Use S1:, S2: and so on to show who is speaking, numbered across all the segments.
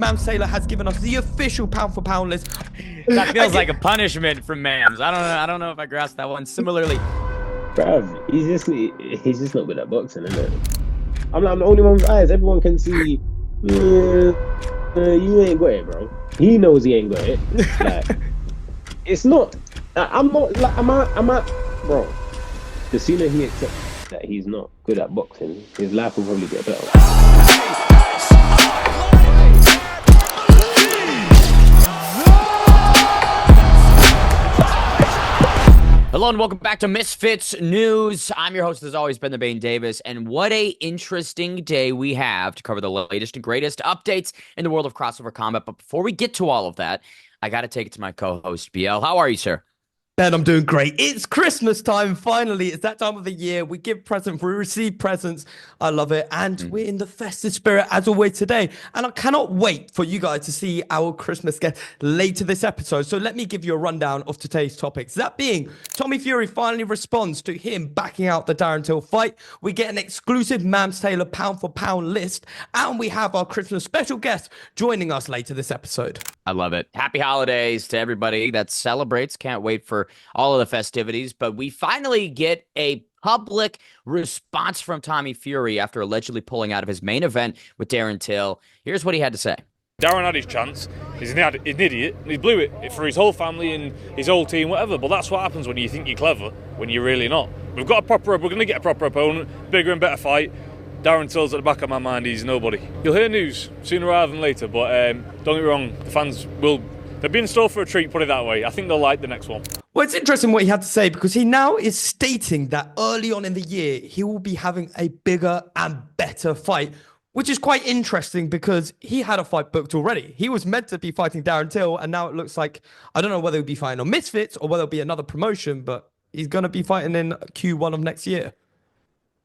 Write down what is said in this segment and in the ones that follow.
S1: Mams Taylor has given us the official pound for pound list.
S2: That feels like a punishment from Mams. I don't know if I grasped that one. Similarly,
S3: Bruv, he's just not good at boxing, isn't it? I'm the only one with eyes. Everyone can see. You ain't got it, bro. He knows he ain't got it. Like, it's not. I'm not. Like, I'm at, bro. The sooner he accepts that he's not good at boxing, his life will probably get better.
S2: hello and welcome back to Misfits News. I'm your host, as always, Ben the Bane Davis, and what a interesting day we have to cover the latest and greatest updates in the world of crossover combat. But before we get to all of that, I got to take it to my co-host, Biel. How are you, sir?
S1: Ben, I'm doing great. It's Christmas time. Finally, it's that time of the year. We give presents, we receive presents. I love it. And we're in the festive spirit as always today. And I cannot wait for you guys to see our Christmas guest later this episode. So let me give you a rundown of today's topics. That being, Tommy Fury finally responds to him backing out the Darren Till fight. We get an exclusive Mams Taylor pound for pound list. And we have our Christmas special guest joining us later this episode.
S2: I love it. Happy holidays to everybody that celebrates. Can't wait for all of the festivities. But we finally get a public response from Tommy Fury after allegedly pulling out of his main event with Darren Till. Here's what he had to say.
S4: Darren had his chance. He's an idiot. And he blew it for his whole family and his whole team, whatever. But that's what happens when you think you're clever, when you're really not. We're going to get a proper opponent, bigger and better fight. Darren Till's at the back of my mind, he's nobody. You'll hear news sooner rather than later, but don't get me wrong, the fans they'll be in store for a treat, put it that way. I think they'll like the next one.
S1: Well, it's interesting what he had to say because he now is stating that early on in the year, he will be having a bigger and better fight, which is quite interesting because he had a fight booked already. He was meant to be fighting Darren Till, and now it looks like, I don't know whether he'll be fighting on Misfits or whether it'll be another promotion, but he's going to be fighting in Q1 of next year.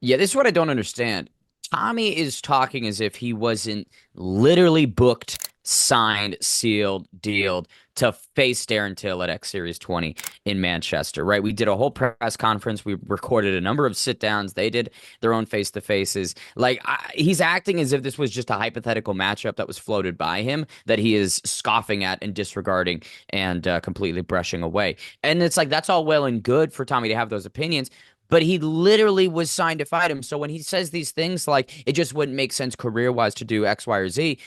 S2: Yeah, this is what I don't understand. Tommy is talking as if he wasn't literally booked, signed, sealed, dealed to face Darren Till at X Series 20 in Manchester, right? We did a whole press conference. We recorded a number of sit-downs. They did their own face-to-faces. He's acting as if this was just a hypothetical matchup that was floated by him that he is scoffing at and disregarding and completely brushing away. And it's like, that's all well and good for Tommy to have those opinions, but he literally was signed to fight him. So when he says these things like it just wouldn't make sense career-wise to do X, Y, or Z,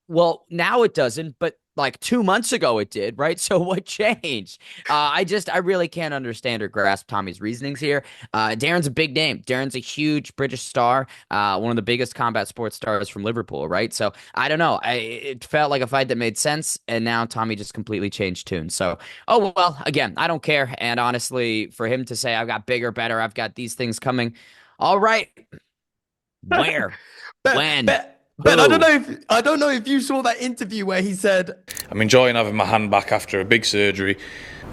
S2: well, now it doesn't, but like 2 months ago it did, right? So what changed? I really can't understand or grasp Tommy's reasonings here. Darren's a big name. Darren's a huge British star, one of the biggest combat sports stars from Liverpool, right? So I don't know. It felt like a fight that made sense, and now Tommy just completely changed tune. So, oh, well, again, I don't care. And honestly, for him to say, I've got bigger, better, I've got these things coming. All right. Where? When?
S1: But I don't know if you saw that interview where he said,
S4: I'm enjoying having my hand back after a big surgery,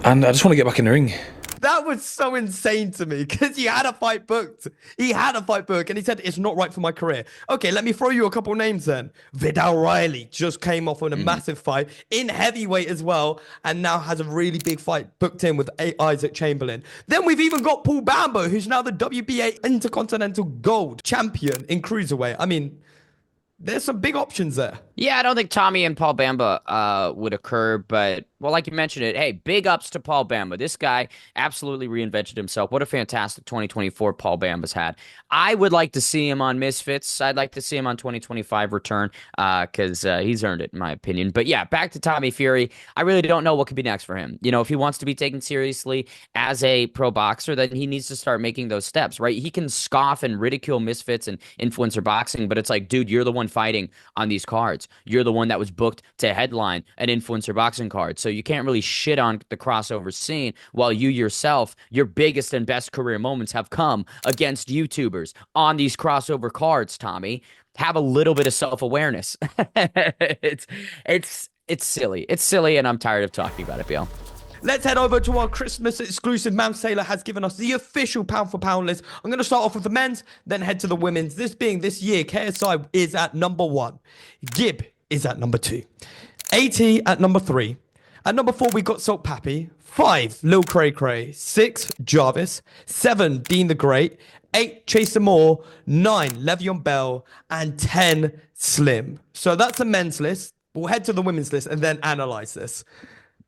S4: and I just want to get back in the ring.
S1: that was so insane to me because he had a fight booked. He had a fight booked and he said, it's not right for my career. Okay, let me throw you a couple names then. Viddal Riley just came off on a massive fight in heavyweight as well and now has a really big fight booked in with Isaac Chamberlain. Then we've even got Paul Bambo, who's now the WBA Intercontinental Gold Champion in Cruiserweight. I mean, there's some big options there.
S2: Yeah, I don't think Tommy and Paul Bamba would occur, but, well, like you mentioned it, hey, big ups to Paul Bamba. This guy absolutely reinvented himself. What a fantastic 2024 Paul Bamba's had. I would like to see him on Misfits. I'd like to see him on 2025 return because he's earned it, in my opinion. But yeah, back to Tommy Fury. I really don't know what could be next for him. You know, if he wants to be taken seriously as a pro boxer, then he needs to start making those steps, right? He can scoff and ridicule Misfits and influencer boxing, but it's like, dude, you're the one fighting on these cards. You're the one that was booked to headline an influencer boxing card. So you can't really shit on the crossover scene while you yourself, your biggest and best career moments have come against YouTubers on these crossover cards, Tommy. Have a little bit of self-awareness. It's silly. It's silly, and I'm tired of talking about it, Biel.
S1: Let's head over to our Christmas exclusive. Mams Taylor has given us the official pound for pound list. I'm going to start off with the men's, then head to the women's. This being this year, KSI is at number 1. Gib is at number 2. AT at number 3. At number 4, we got Salt Pappy. 5, Lil Cray Cray. 6, Jarvis. 7, Dean the Great. 8, Chaser Moore. 9, Le'Veon Bell. And 10, Slim. So that's the men's list. We'll head to the women's list and then analyze this.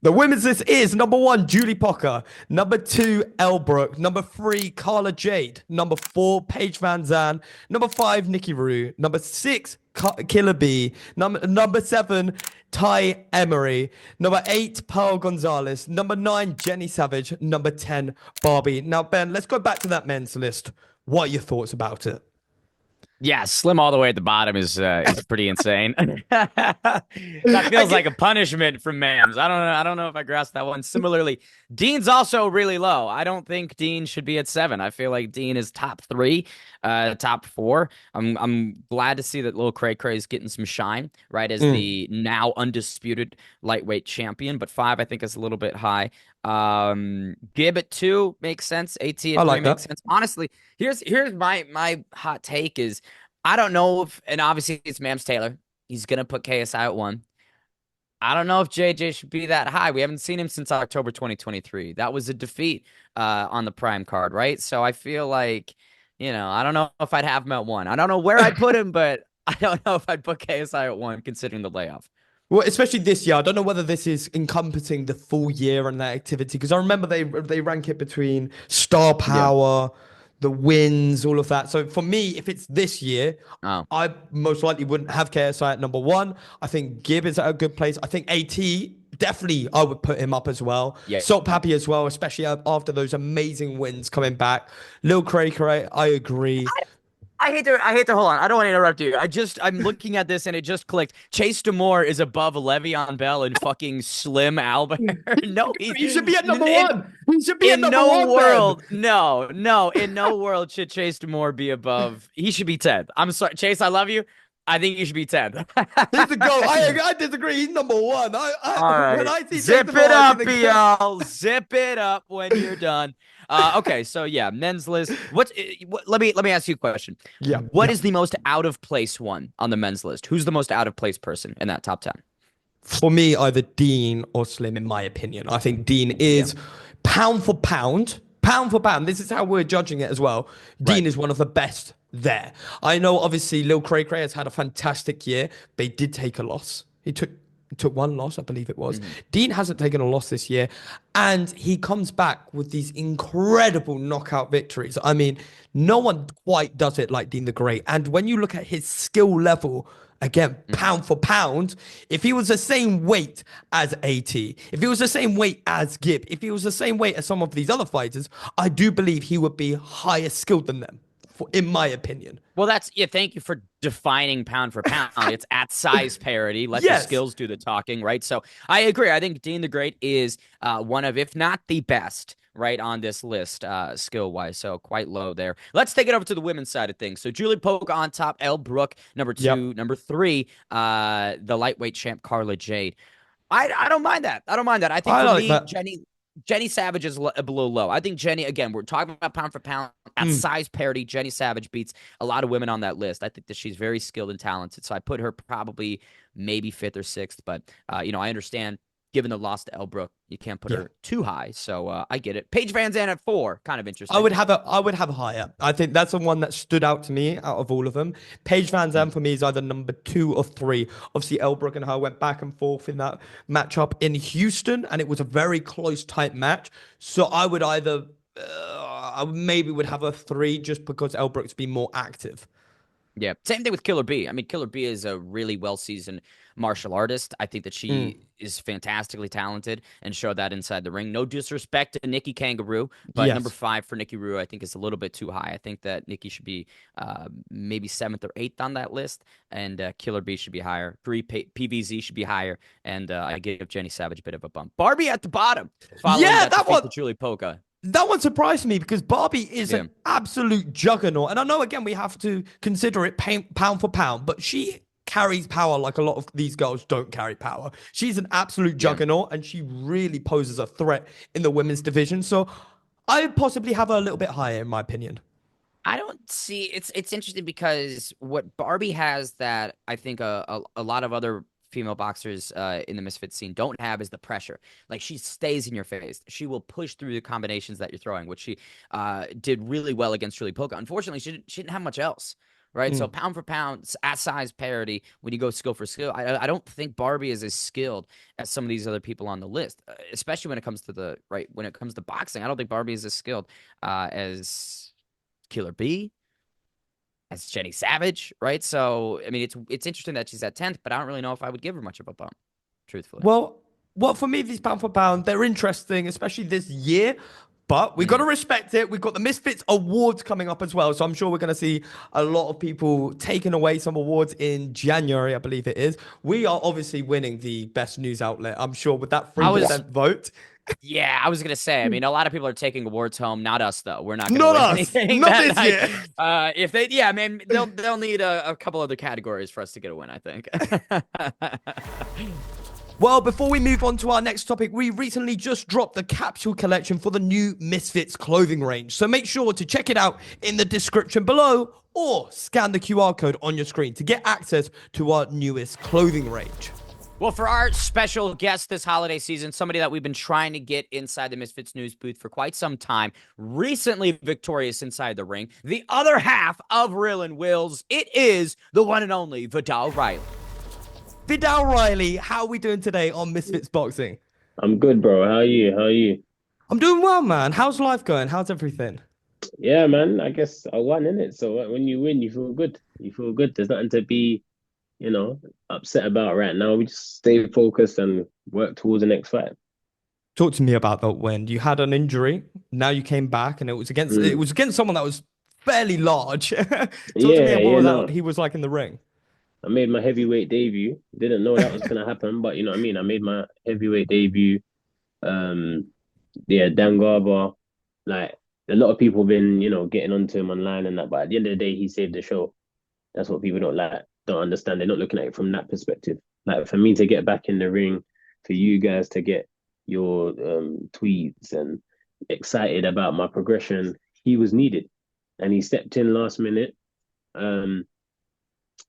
S1: The women's list is number 1, Julie Pocker. Number 2, Elle Brooke. Number 3, Carla Jade. Number 4, Paige Van Zandt. Number 5, Nikki Rue. Number 6, Killer B. Number 7, Ty Emery. Number 8, Pearl Gonzalez. Number 9, Jenny Savage. Number 10, Barbie. Now, Ben, let's go back to that men's list. What are your thoughts about it?
S2: Yeah, Slim all the way at the bottom is pretty insane. That feels like a punishment from Mams. I don't know if I grasped that one. Similarly, Dean's also really low. I don't think Dean should be at 7. I feel like Dean is top 3, top 4. I'm glad to see that Lil Cray Cray is getting some shine, right, as the now undisputed lightweight champion. But 5, I think, is a little bit high. Gib at 2 makes sense. AT at 3 makes sense. Honestly, here's my hot take is I don't know if, and obviously it's Mams Taylor. He's gonna put KSI at 1. I don't know if JJ should be that high. We haven't seen him since October 2023. That was a defeat on the prime card, right? So I feel like, I don't know if I'd have him at 1. I don't know where I'd put him, but I don't know if I'd put KSI at 1 considering the layoff.
S1: Well, especially this year. I don't know whether this is encompassing the full year and that activity, because I remember they rank it between star power, the wins, all of that. So for me, if it's this year, I most likely wouldn't have KSI at number 1. I think Gib is at a good place. I think AT, definitely I would put him up as well. Yeah. Salt Pappy as well, especially after those amazing wins coming back. Lil Cray Cray, I agree.
S2: I hate to hold on. I don't want to interrupt you. I'm looking at this and it just clicked. Chase Demore is above Le'Veon Bell and fucking Slim Albert. No,
S1: he should be at number 1. He should be at number 1.
S2: In no world, no, in no world should Chase Demore be above. He should be 10th. I'm sorry, Chase. I love you. I think you should be 10th.
S1: He's the goal. I disagree. He's number 1. All right. When I see
S2: Zip it up, Biel. Zip it up when you're done. Okay, so yeah, men's list. Let me ask you a question.
S1: Yeah.
S2: What is the most out of place one on the men's list? Who's the most out of place person in that top 10?
S1: For me, either Dean or Slim, in my opinion. I think Dean is pound for pound. This is how we're judging it as well. Dean is one of the best there. I know, obviously, Lil Cray Cray has had a fantastic year. They did take a loss. He took 1 loss, I believe it was. Dean hasn't taken a loss this year, and he comes back with these incredible knockout victories. I mean, no one quite does it like Dean the Great. And when you look at his skill level, again, pound for pound, if he was the same weight as AT, if he was the same weight as Gib, if he was the same weight as some of these other fighters, I do believe he would be higher skilled than them, in my opinion.
S2: Well, thank you for defining pound for pound. It's at size parity. Let the skills do the talking, right? So I agree. I think Dean the Great is one of, if not the best, right, on this list, skill-wise. So quite low there. Let's take it over to the women's side of things. So Julie Polk on top, Elle Brooke, number 2, number 3, the lightweight champ, Carla Jade. I don't mind that. I think for me, Jenny Savage is below low. I think Jenny, again, we're talking about pound for pound at size parity. Jenny Savage beats a lot of women on that list. I think that she's very skilled and talented. So I put her probably maybe 5th or 6th. But, I understand, given the loss to Elle Brooke, you can't put her too high. So I get it. Paige Van Zandt at 4, kind of interesting.
S1: I would have higher. I think that's the one that stood out to me out of all of them. Paige Van Zandt for me is either number 2 or 3. Obviously, Elle Brooke and her went back and forth in that matchup in Houston, and it was a very close, tight match. So I would either, I maybe would have a 3 just because Elle Brooke's been more active.
S2: Yeah, same thing with Killer B. I mean, Killer B is a really well-seasoned martial artist. I think that she is fantastically talented and showed that inside the ring. No disrespect to Nikki Kangaroo, but number 5 for Nikki Rue, I think, is a little bit too high. I think that Nikki should be maybe 7th or 8th on that list, and Killer B should be higher. PVZ should be higher, and I give Jenny Savage a bit of a bump. Barbie at the bottom. That one. Julie Polka.
S1: That one surprised me because Barbie is an absolute juggernaut. And I know, again, we have to consider it pound for pound, but she carries power like a lot of these girls don't carry power. She's an absolute juggernaut, and she really poses a threat in the women's division. So I would possibly have her a little bit higher, in my opinion.
S2: I don't see it's interesting because what Barbie has that I think a lot of other female boxers in the Misfits scene don't have is the pressure. Like, she stays in your face. She will push through the combinations that you're throwing, which she did really well against Julie Polka. Unfortunately, she didn't have much else, right? So pound for pound, at size parity, when you go skill for skill, I don't think Barbie is as skilled as some of these other people on the list, especially when it comes to when it comes to boxing. I don't think Barbie is as skilled as Killer B, as Jenny Savage, right? So, I mean, it's interesting that she's at 10th, but I don't really know if I would give her much of a bump, truthfully.
S1: Well, for me, these pound for pound, they're interesting, especially this year. But we got to respect it. We've got the Misfits Awards coming up as well. So I'm sure we're going to see a lot of people taking away some awards in January, I believe it is. We are obviously winning the best news outlet, I'm sure, with that 3% vote.
S2: Yeah, I was gonna say. I mean, a lot of people are taking awards home. Not us, though. We're not gonna
S1: Not
S2: win
S1: us.
S2: anything
S1: Not
S2: that
S1: this
S2: night.
S1: year.
S2: If they, yeah, man, they'll need a couple other categories for us to get a win, I think.
S1: Well, before we move on to our next topic, we recently just dropped the capsule collection for the new Misfits clothing range. So make sure to check it out in the description below or scan the QR code on your screen to get access to our newest clothing range.
S2: Well, for our special guest this holiday season, somebody that we've been trying to get inside the Misfits news booth for quite some time, recently victorious inside the ring, the other half of Real and Wills, it is the one and only Viddal Riley.
S1: Viddal Riley, how are we doing today on Misfits Boxing?
S3: I'm good, bro. How are you? How are you?
S1: I'm doing well, man. How's life going? How's everything?
S3: Yeah, man. I guess I won, innit? So when you win, you feel good. You feel good. There's nothing to be, upset about right now. We just stay focused and work towards the next fight.
S1: Talk to me about that win. You had an injury. Now you came back, and it was against someone that was fairly large. Talk to me about what he was like in the ring.
S3: I made my heavyweight debut. Didn't know that was gonna happen, but you know what I mean. I made my heavyweight debut. Dan Garber, like a lot of people been, getting onto him online and that. But at the end of the day, he saved the show. That's what people don't understand. They're not looking at it from that perspective. Like for me to get back in the ring, for you guys to get your tweets and excited about my progression, he was needed, and he stepped in last minute.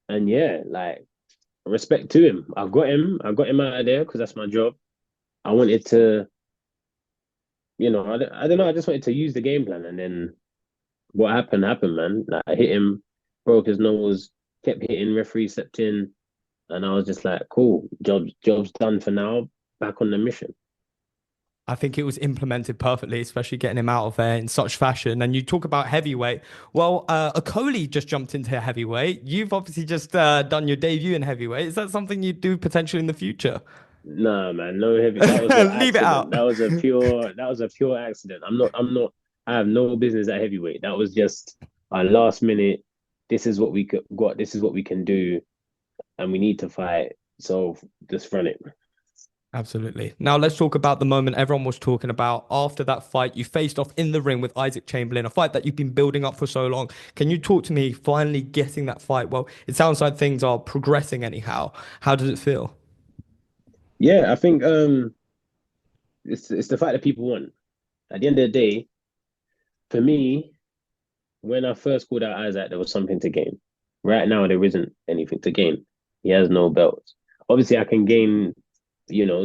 S3: And yeah, like respect to him. I got him out of there because that's my job. I wanted to, I don't know. I just wanted to use the game plan, and then what happened, man. Like I hit him, broke his nose, kept hitting. Referee stepped in, and I was just like, cool, job's done for now. Back on the mission.
S1: I think it was implemented perfectly, especially getting him out of there in such fashion. And you talk about heavyweight. Well, Okolie just jumped into heavyweight. You've obviously just done your debut in heavyweight. Is that something you'd do potentially in the future?
S3: Nah, man, no heavy. That was an
S1: Leave it
S3: accident.
S1: out.
S3: That was a pure accident. I'm not. I have no business at heavyweight. That was just a last minute. This is what we got. This is what we can do, and we need to fight. So just run it.
S1: Absolutely. Now let's talk about the moment everyone was talking about after that fight. You faced off in the ring with Isaac Chamberlain, a fight that you've been building up for so long. Can you talk to me finally getting that fight? Well, it sounds like things are progressing anyhow. How does it feel?
S3: Yeah, I think it's the fight that people want. At the end of the day, for me, when I first called out Isaac, there was something to gain. Right now, there isn't anything to gain. He has no belts. Obviously, I can gain,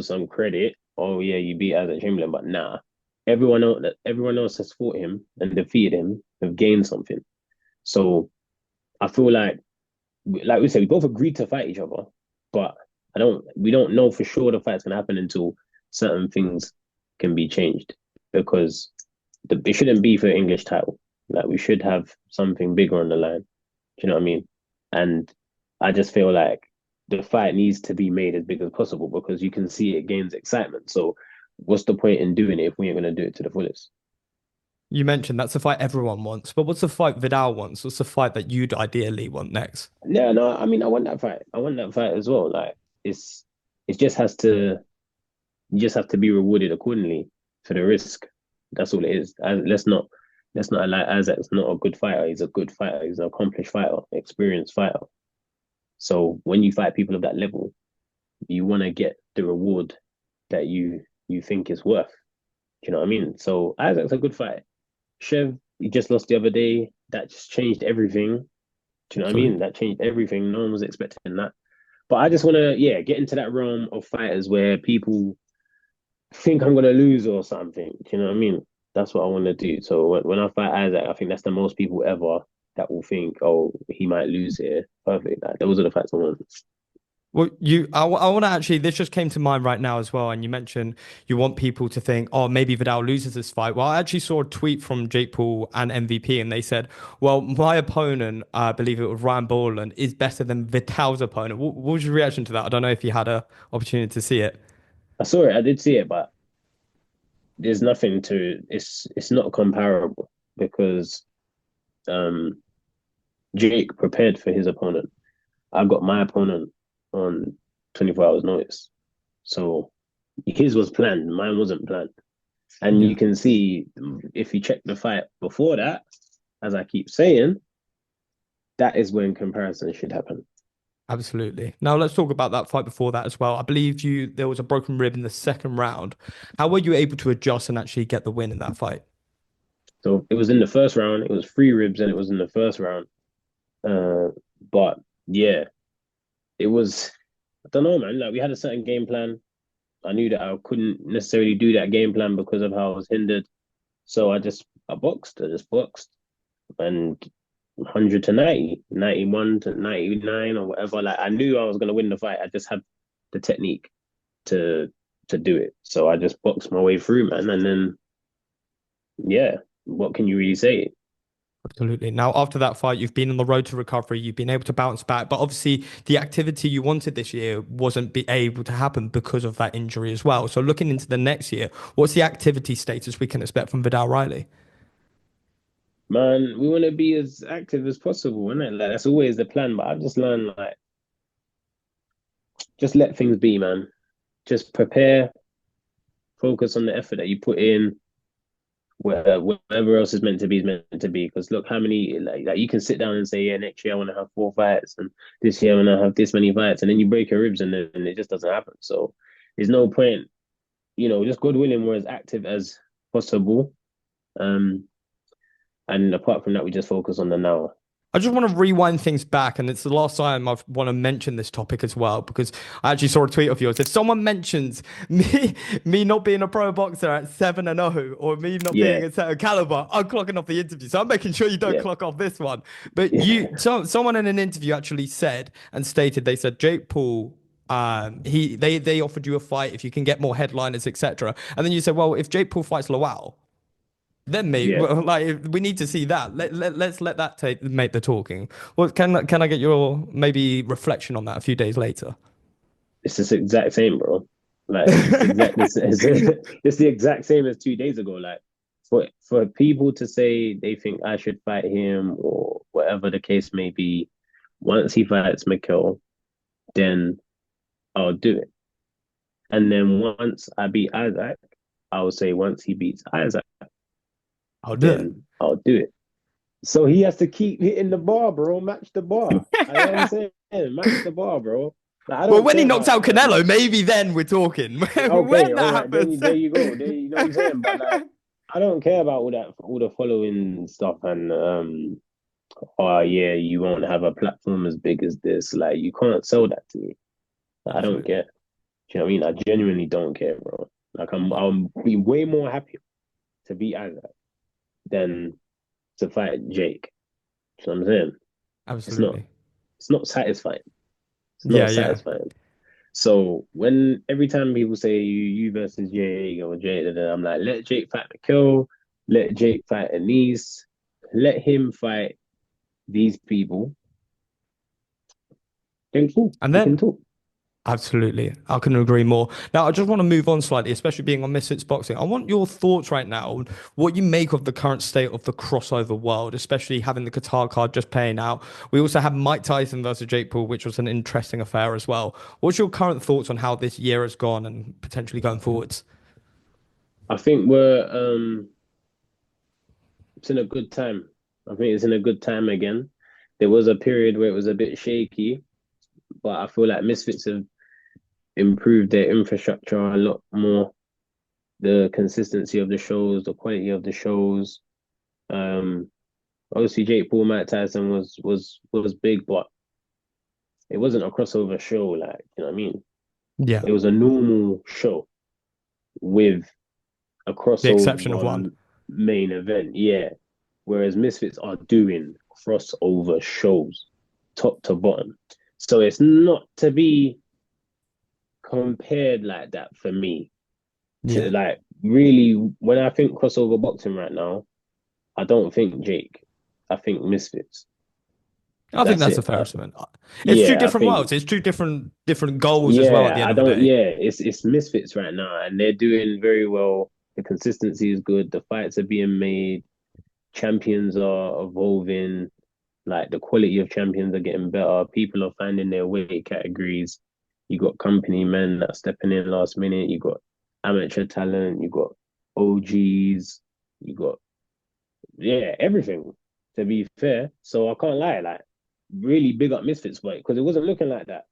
S3: some credit. Oh yeah, you beat Isaac Chamberlain, but nah. Everyone else has fought him and defeated him, have gained something. So I feel like we said, we both agreed to fight each other, but we don't know for sure the fight's gonna happen until certain things can be changed, because it shouldn't be for the English title. Like we should have something bigger on the line. Do you know what I mean? And I just feel like the fight needs to be made as big as possible, because you can see it gains excitement. So what's the point in doing it if we ain't going to do it to the fullest?
S1: You mentioned that's the fight everyone wants, but what's the fight Viddal wants? What's the fight that you'd ideally want next?
S3: Yeah, no, I mean, I want that fight. I want that fight as well. Like it just has to, you just have to be rewarded accordingly for the risk. That's all it is. Let's not like Isaac's not a good fighter. He's a good fighter. He's an accomplished fighter, experienced fighter. So when you fight people of that level, you want to get the reward that you think is worth. Do you know what I mean? So Isaac's a good fight. Chev, he just lost the other day. That just changed everything. Do you know what I mean? That changed everything. No one was expecting that. But I just want to, get into that realm of fighters where people think I'm going to lose or something. Do you know what I mean? That's what I want to do. So when I fight Isaac, I think that's the most people ever that will think, oh, he might lose here. Perfect. Like, those are the facts I want.
S1: Well, I want to actually, this just came to mind right now as well. And you mentioned you want people to think, oh, maybe Viddal loses this fight. Well, I actually saw a tweet from Jake Paul and MVP, and they said, well, my opponent, I believe it was Ryan Borland, is better than Viddal's opponent. What was your reaction to that? I don't know if you had an opportunity to see it.
S3: I saw it. I did see it, but there's nothing to. It's not comparable because Jake prepared for his opponent. I got my opponent on 24 hours notice. So his was planned, mine wasn't planned. And you can see if you check the fight before that, as I keep saying, that is when comparison should happen.
S1: Absolutely. Now let's talk about that fight before that as well. I believe there was a broken rib in the second round. How were you able to adjust and actually get the win in that fight?
S3: So it was in the first round. It was 3 ribs and it was in the first round. But yeah, it was, I don't know, man. Like, we had a certain game plan. I knew that I couldn't necessarily do that game plan because of how I was hindered. So I just boxed. And 100 to 90, 91 to 99 or whatever. Like, I knew I was going to win the fight. I just had the technique to do it. So I just boxed my way through, man. And then, yeah, what can you really say?
S1: Absolutely. Now, after that fight, you've been on the road to recovery. You've been able to bounce back, but obviously, the activity you wanted this year wasn't able to happen because of that injury as well. So, looking into the next year, what's the activity status we can expect from Viddal Riley?
S3: Man, we want to be as active as possible, isn't it? Like, that's always the plan. But I've just learned, like, just let things be, man. Just prepare, focus on the effort that you put in. Whatever else is meant to be is meant to be. Because look, how many like you can sit down and say, yeah, next year I want to have 4 fights, and this year I want to have this many fights, and then you break your ribs, and then it just doesn't happen. So there's no point, just God willing, we're as active as possible. And apart from that, we just focus on the now.
S1: I just want to rewind things back, and it's the last time I want to mention this topic as well, because I actually saw a tweet of yours. If someone mentions me not being a pro boxer at 7-0, or me not being a certain caliber, I'm clocking off the interview. So I'm making sure you don't clock off this one. But someone in an interview actually said and stated, they said Jake Paul, they offered you a fight if you can get more headliners, etc. And then you said, well, if Jake Paul fights Lawal, then like, we need to see that. Let's let that make the talking. Well, can I get your maybe reflection on that a few days later?
S3: It's the exact same, bro. Like, it's the exact same as 2 days ago. Like, for people to say they think I should fight him or whatever the case may be, once he fights Mikkel, then I'll do it. And then once I beat Isaac, I'll say once he beats Isaac, I'll do it. So he has to keep hitting the bar, bro. Match the bar. You know what I'm saying? Match the bar, bro. Like,
S1: well, when he knocks out Canelo, maybe then we're talking. When that happens,
S3: there you go. You know what I'm saying? But like, I don't care about all the following stuff and oh yeah, you won't have a platform as big as this. Like, you can't sell that to me. Like, I don't care. Do you know what I mean? I genuinely don't care, bro. Like, I'll be way more happy to beat Isaac than to fight Jake. You know what I'm saying?
S1: Absolutely.
S3: It's not satisfying. It's not satisfying. So every time people say you versus Jake or Jake, I'm like, let Jake fight McKill, let Jake fight Anise, let him fight these people. Then cool.
S1: And then
S3: we can talk.
S1: Absolutely. I couldn't agree more. Now, I just want to move on slightly, especially being on Misfits Boxing. I want your thoughts right now on what you make of the current state of the crossover world, especially having the Qatar card just paying out. We also have Mike Tyson versus Jake Paul, which was an interesting affair as well. What's your current thoughts on how this year has gone and potentially going forwards?
S3: I think it's in a good time. I think it's in a good time again. There was a period where it was a bit shaky, but I feel like Misfits have improved their infrastructure a lot more. The consistency of the shows, the quality of the shows. Obviously Jake Paul, Mike Tyson was big, but it wasn't a crossover show, like, you know what I mean?
S1: Yeah.
S3: It was a normal show with a crossover,
S1: the exception of one
S3: main event, yeah. Whereas Misfits are doing crossover shows, top to bottom. So it's not to be compared like that for me. To like really, when I think crossover boxing right now, I don't think Jake. I think Misfits.
S1: I think that's a fair assessment. It's two different worlds. It's two different goals as well at the end of the day.
S3: Yeah, it's Misfits right now, and they're doing very well. The consistency is good. The fights are being made. Champions are evolving. Like the quality of champions are getting better. People are finding their weight categories. You got company men that are stepping in last minute. You got amateur talent. You got OGs. You got everything. To be fair, so I can't lie. Like really big up Misfits fight because it wasn't looking like that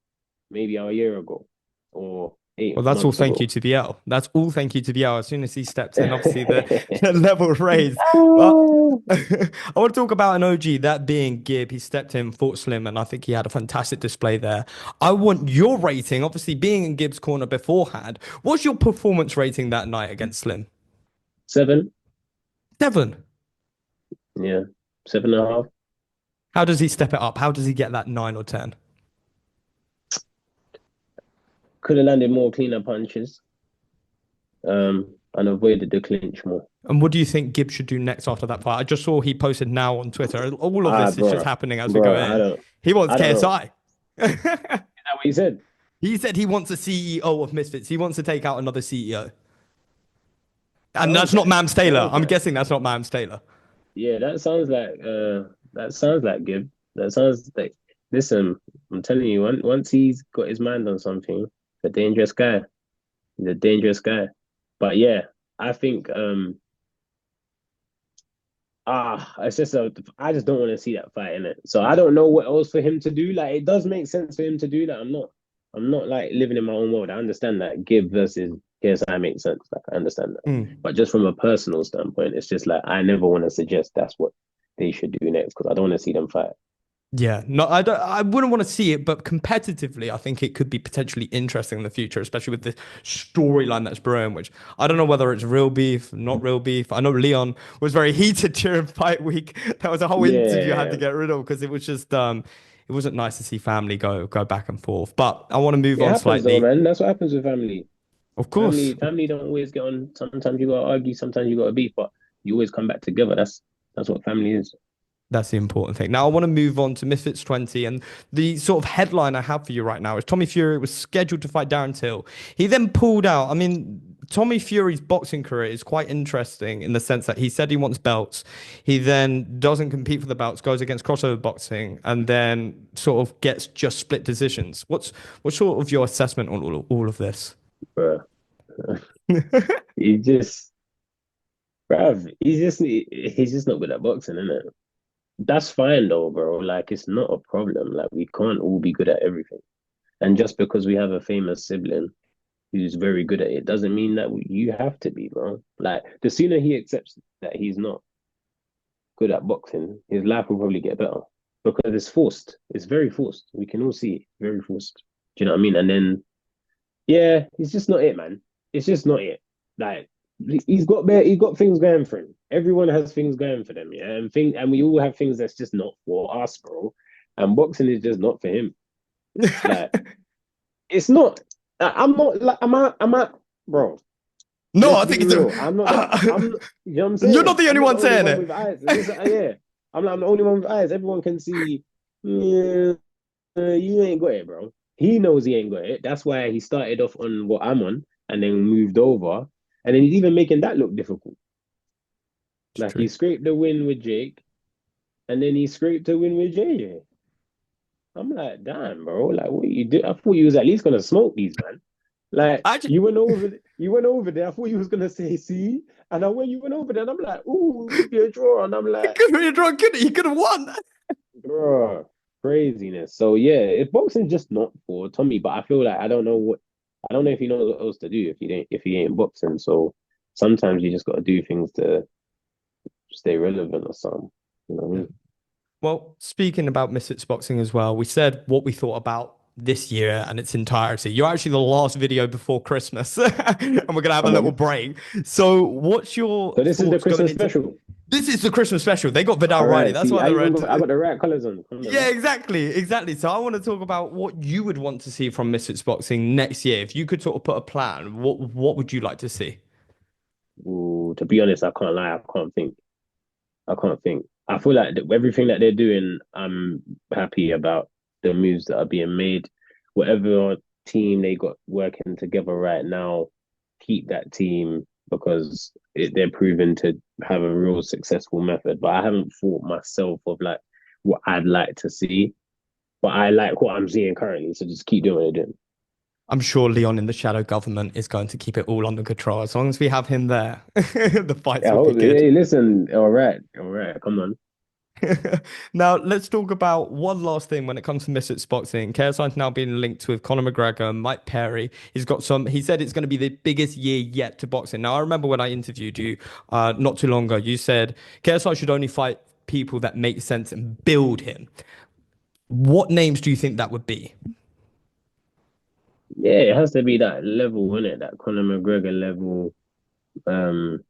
S3: maybe a year ago or 8
S1: Well, that's all
S3: months
S1: thank
S3: ago.
S1: you to Biel. That's all thank you to Biel. As soon as he stepped in, obviously the level raised. But I want to talk about an OG, that being Gibb. He stepped in, fought Slim, and I think he had a fantastic display there. I want your rating, obviously being in Gibb's corner beforehand. What's your performance rating that night against Slim?
S3: 7.
S1: 7.
S3: Yeah, 7.5.
S1: How does he step it up? How does he get that 9 or 10?
S3: Could have landed more cleaner punches, and avoided the clinch more.
S1: And what do you think Gibb should do next after that fight? I just saw he posted now on Twitter. All of this is just happening as we go in. He wants KSI.
S3: Is that what he said?
S1: He said he wants a CEO of Misfits. He wants to take out another CEO. And that's not Mams Taylor. I'm guessing that's not Mams Taylor.
S3: Yeah, that sounds like Gibb. That sounds like, listen, I'm telling you, once he's got his mind on something, he's a dangerous guy. He's a dangerous guy. But yeah, I think it's just I just don't want to see that fight in it. So I don't know what else for him to do. Like it does make sense for him to do that. I'm not like living in my own world. I understand that Gibb versus KSI makes sense. Like I understand that. But just from a personal standpoint, it's just like I never want to suggest that's what they should do next because I don't want to see them fight.
S1: Yeah, no, I wouldn't want to see it, but competitively, I think it could be potentially interesting in the future, especially with the storyline that's brewing, which I don't know whether it's real beef, not real beef. I know Leon was very heated during fight week. That was a whole interview I had to get rid of because it was just it wasn't nice to see family go back and forth. But I want to move on slightly.
S3: Though, man. That's what happens with family.
S1: Of course.
S3: Family don't always get on. Sometimes you gotta argue, sometimes you gotta beef, but you always come back together. That's what family is.
S1: That's the important thing. Now, I want to move on to Misfits 20, and the sort of headline I have for you right now is Tommy Fury was scheduled to fight Darren Till. He then pulled out. I mean, Tommy Fury's boxing career is quite interesting in the sense that he said he wants belts. He then doesn't compete for the belts, goes against crossover boxing, and then sort of gets just split decisions. What's sort of your assessment on all of this?
S3: Bruh. He's just not good at boxing, isn't it? That's fine though, bro. Like it's not a problem. Like we can't all be good at everything. And just because we have a famous sibling who's very good at it doesn't mean that you have to be, bro. Like the sooner he accepts that he's not good at boxing, his life will probably get better because it's forced. It's very forced. We can all see it. Very forced. Do you know what I mean? And then, yeah, it's just not it, man. It's just not it. Like he's got things going for him. Everyone has things going for them, yeah, and we all have things that's just not for us, bro. And boxing is just not for him. Like, it's not. I'm not. Like, am I, bro?
S1: No, I think it's.
S3: I'm not. You know what I'm saying?
S1: You're not the only one saying it.
S3: Yeah, I'm the only one with eyes. Everyone can see. Yeah, you ain't got it, bro. He knows he ain't got it. That's why he started off on what I'm on, and then moved over, and then he's even making that look difficult. Like he scraped the win with Jake, and then he scraped the win with JJ. I'm like, damn, bro. Like, what you do? I thought you was at least gonna smoke these, man. Like, you went over there. I thought you was gonna say, see, and then when you went over there, and I'm like, ooh, it could be a draw, and I'm like,
S1: it could be a draw, couldn't it? You could have won.
S3: Bro, craziness. So yeah, if boxing's just not for Tommy, but I feel like I don't know if he knows what else to do if he ain't boxing. So sometimes you just got to do things to stay relevant or something. You know what I mean?
S1: Well, speaking about Misfits Boxing as well, we said what we thought about this year and its entirety. You're actually the last video before Christmas, and we're gonna have a little break. So, what's your?
S3: So this is the Christmas special.
S1: This is the Christmas special. They got Viddal
S3: All
S1: Riley.
S3: right,
S1: That's
S3: see,
S1: why they're red.
S3: I got the right colors on. Come
S1: Yeah,
S3: on.
S1: exactly. So I want to talk about what you would want to see from Misfits Boxing next year. If you could sort of put a plan, what would you like to see?
S3: Ooh, to be honest, I can't lie. I can't think. I can't think. I feel like everything that they're doing, I'm happy about the moves that are being made. Whatever team they got working together right now, keep that team because they're proven to have a real successful method. But I haven't thought myself of like what I'd like to see. But I like what I'm seeing currently, so just keep doing what they're doing.
S1: I'm sure Leon in the shadow government is going to keep it all under control. As long as we have him there, the fights
S3: Yeah,
S1: will be good.
S3: hey, listen, all right, come on.
S1: Now, let's talk about one last thing when it comes to Misfits Boxing. KSI's now being linked with Conor McGregor and Mike Perry. He said it's going to be the biggest year yet to boxing. Now, I remember when I interviewed you not too long ago, you said KSI should only fight people that make sense and build him. What names do you think that would be?
S3: Yeah, it has to be that level, isn't it? That Conor McGregor level, um,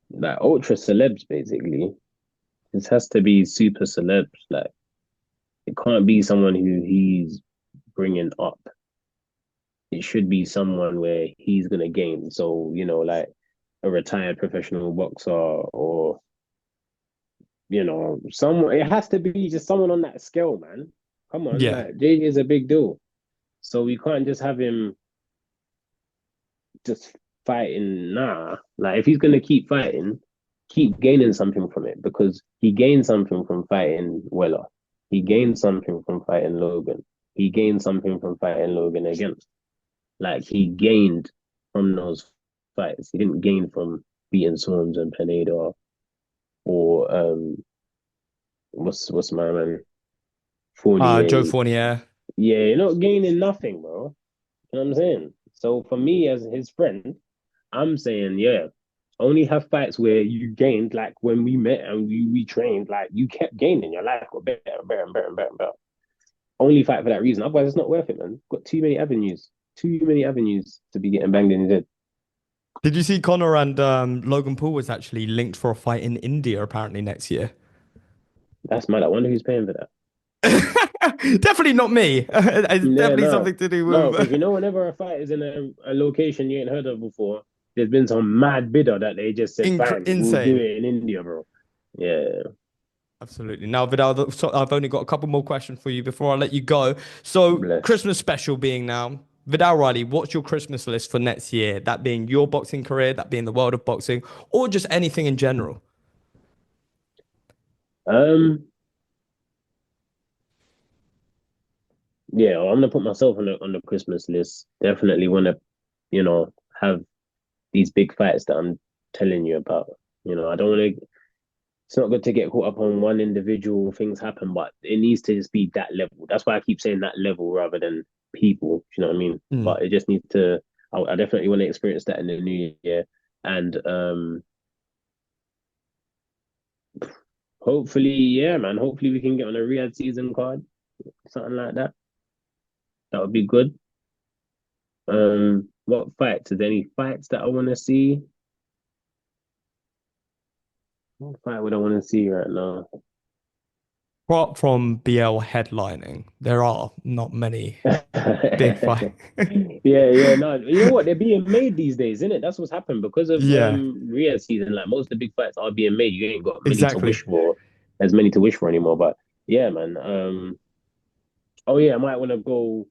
S3: like ultra celebs, basically. This has to be super celebs. Like it can't be someone who he's bringing up. It should be someone where he's gonna gain. So, like a retired professional boxer or, someone. It has to be just someone on that scale, man. Come on,
S1: Yeah.
S3: like JJ is a big deal. So we can't just have him just fighting. Nah, like if he's gonna keep fighting, keep gaining something from it because he gained something from fighting Weller. He gained something from fighting Logan. He gained something from fighting Logan again. Like he gained from those fights. He didn't gain from beating Swarms and Pineda or what's my man
S1: Joe
S3: Fournier.
S1: Fournier.
S3: Yeah, you're not gaining nothing, bro. You know what I'm saying? So for me as his friend, I'm saying, yeah, only have fights where you gained, like when we met and we trained, like you kept gaining. Your life got better and better and better and better and better. Only fight for that reason. Otherwise, it's not worth it, man. Got too many avenues. Too many avenues to be getting banged in his head.
S1: Did you see Conor and Logan Paul was actually linked for a fight in India apparently next year?
S3: That's mad. I wonder who's paying for that.
S1: Definitely not me. It's
S3: Yeah,
S1: definitely
S3: no.
S1: something to do
S3: No, because
S1: with
S3: whenever a fight is in a location you ain't heard of before, there's been some mad bidder that they just said, bang, we'll do
S1: insane.
S3: it in India, bro. Yeah.
S1: Absolutely. Now, Viddal, so I've only got a couple more questions for you before I let you go. So,
S3: Bless.
S1: Christmas special being now, Viddal Riley, what's your Christmas list for next year? That being your boxing career, that being the world of boxing, or just anything in general?
S3: Um, yeah, I'm gonna put myself on the Christmas list. Definitely wanna, have these big fights that I'm telling you about. I don't want to. It's not good to get caught up on one individual. Things happen, but it needs to just be that level. That's why I keep saying that level rather than people. You know what I mean?
S1: Mm.
S3: But it just needs to. I definitely want to experience that in the new year, and hopefully, yeah, man. Hopefully, we can get on a Riyadh season card, something like that. That would be good. What fights? Is there any fights that I want to see? What fight would I want to see right now?
S1: Apart from Biel headlining, there are not many big fights.
S3: Yeah, no. You know what? They're being made these days, isn't it? That's what's happened because of
S1: Yeah,
S3: Rhea season. Like most of the big fights are being made. You ain't got many to wish
S1: exactly.
S3: for, as many to wish for anymore. But yeah, man. Oh yeah, I might want to go.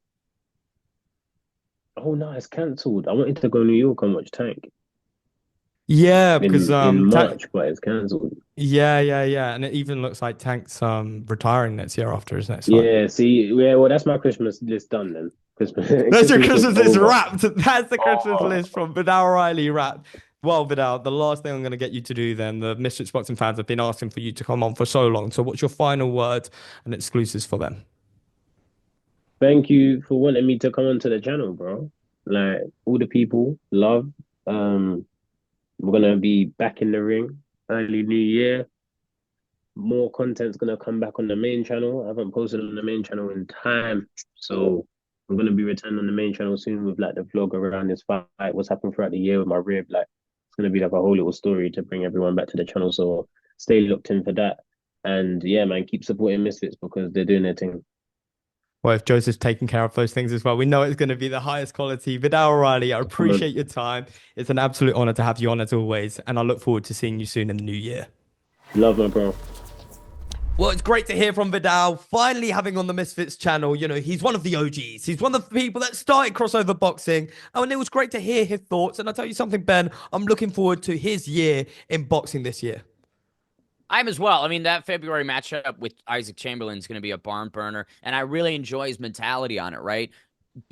S3: Oh no, it's cancelled. I wanted to go to New York and watch Tank
S1: Yeah, because
S3: in
S1: Tank.
S3: March, but it's cancelled.
S1: Yeah, and it even looks like Tank's retiring next year after his next fight.
S3: Yeah, see, yeah, well, that's my Christmas list done then. Christmas,
S1: That's your
S3: Christmas
S1: Christmas
S3: list
S1: list
S3: over.
S1: wrapped. That's the Christmas
S3: Oh,
S1: list from Viddal Riley wrapped. Well, Viddal, the last thing I'm going to get you to do then, the Misfits Boxing fans have been asking for you to come on for so long. So what's your final words and exclusives for them?
S3: thank you for wanting me to come onto the channel, bro. Like all the people, love. Um, we're gonna be back in the ring early new year. More content's gonna come back on the main channel. I haven't posted on the main channel in time, so I'm gonna be returning on the main channel soon with like the vlog around this fight, what's happened throughout the year with my rib, like It's going to be like a whole little story to bring everyone back to the channel. So stay locked in for that. And yeah, man, keep supporting Misfits because they're doing their thing.
S1: Well, if Joseph's taking care of those things as well, we know it's going to be the highest quality. Viddal Riley, I appreciate your time. It's an absolute honor to have you on as always. And I look forward to seeing you soon in the new year.
S3: Love, my bro.
S1: Well, it's great to hear from Viddal, finally having on the Misfits channel. You know, he's one of the OGs. He's one of the people that started crossover boxing. And it was great to hear his thoughts. And I'll tell you something, Ben, I'm looking forward to his year in boxing this year.
S2: I'm as well. I mean, that February matchup with Isaac Chamberlain is going to be a barn burner, and I really enjoy his mentality on it, right?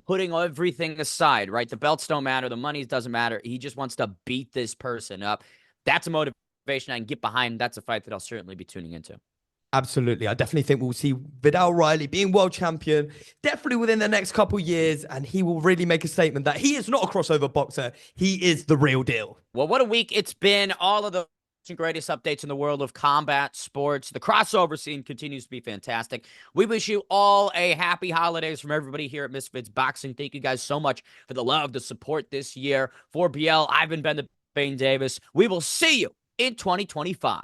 S2: Putting everything aside, right? The belts don't matter. The money doesn't matter. He just wants to beat this person up. That's a motivation I can get behind. That's a fight that I'll certainly be tuning into.
S1: Absolutely. I definitely think we'll see Viddal Riley being world champion definitely within the next couple of years, and he will really make a statement that he is not a crossover boxer. He is the real deal.
S2: Well, what a week it's been. All of the greatest updates in the world of combat sports. The crossover scene continues to be fantastic. We wish you all a happy holidays from everybody here at Misfits Boxing. Thank you guys so much for the love, the support this year. For Biel, I've been Ben the Bane Davis. We will see you in 2025.